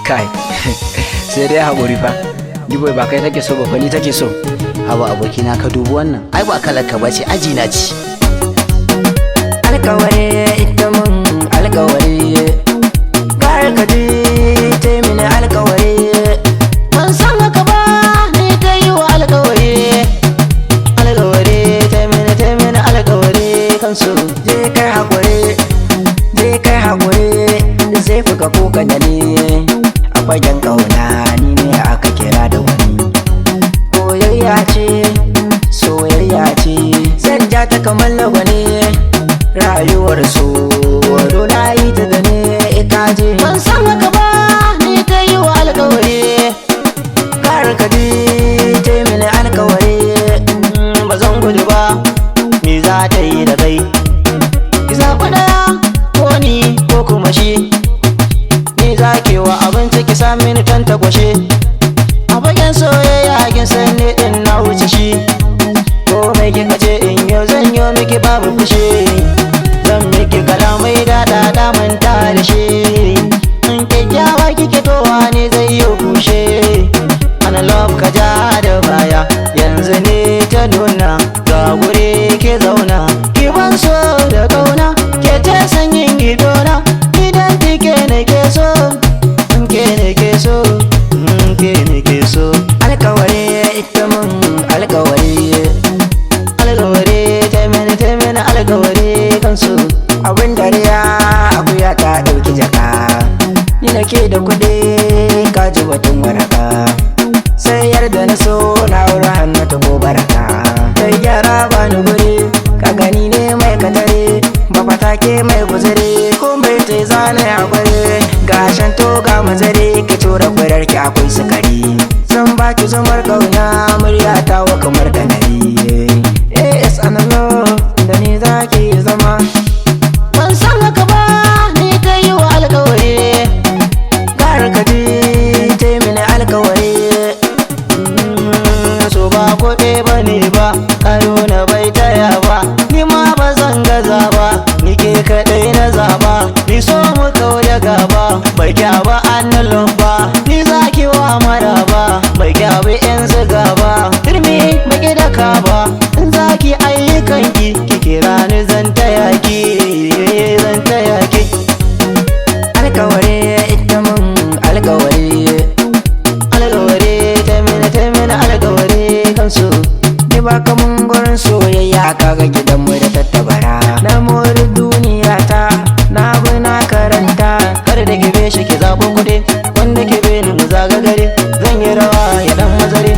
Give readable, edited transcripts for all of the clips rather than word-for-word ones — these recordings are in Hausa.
kai sai dai haƙuri fa Diboy ba kai take so ba ni take so. Haba abokina ka dubi wannan ai ba kalarka ba ce aji na ci. Alkawari ita mun alkawari kar ka ji ta mini alkawari ban san haka ba ni ta yi wa alkawari ta mini alkawari kan so je kai haƙuri zai fuka kuka da ni a fagen ƙauna ni ne aka kira da wani soyayya ce zan ja ta kamar lagwani rayuwar so dole yi ta da ne ita je ban san haka ba ni ta yi wa alkawari kar ka ji ta mini alkawari ba zan gudu ba me za ta yi da kai ki zaɓi ɗaya ko ni ko kuma shi ni za ke wa abinci ki sa mini tanta kwashe a fagen soyayya kin san ni din na wuce shi ko mai kika ce in yau zan yi miki babu fushi zan miki kalamai da manta da shi in kyakkyawa kike towa ne zai yi kushe ana love ka ja da baya yanzu ne ta nuna ga guri ke zauna ki ban so da kauna ke ce sanyin gidona idan ke nake so ke nake so ke nake so alkawari ita mun alkawari ta mini alkawari kan so abin dariya akuya ta dauki jaka ni nake da kuɗi ka ji batun waraka sai yarda na so na wuri hannu ta ko baraka kai gyara bani guri ka gani ne mai katare ba fatake mai guzuri ko mai tai zane akwai gashin toga mazare ki tura kwarar ki akwai sukari zan baki zumar kauna murya ta wa kamar kanari sanallo da ni zaki zama ban san haka ba ni ta yi wa alkawari kar ka ji ta mini alkawari so ba kuɗi ba ne ba karo na bai taya ba ni ma ba zan gaza ba ni ke kaɗai na zaba ni so mu kauda gaba bai kyaba annalon ba ni zaki wa maraba bai kyabi yan ziga ba turmi bai daka ba in zaki ayyukan ki kira ni zan taya ki alkawari ita mun alkawari ta mini alkawari kan so ni ba kamun gurin soyayya kaga gidanmu da tattabara na mori duniya ta na bi na karanta kar da kibe shi ki zaɓo kuɗi wanda kibe ni mu zaga gare zan yi rawa ya dan mazare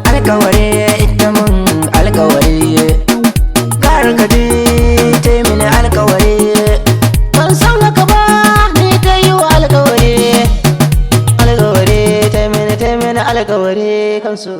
alkawari ita mun alkawari kar ka ji ta mini alkawari ban san haka ba ni ta yi wa alkawari ta mini alkawari kan so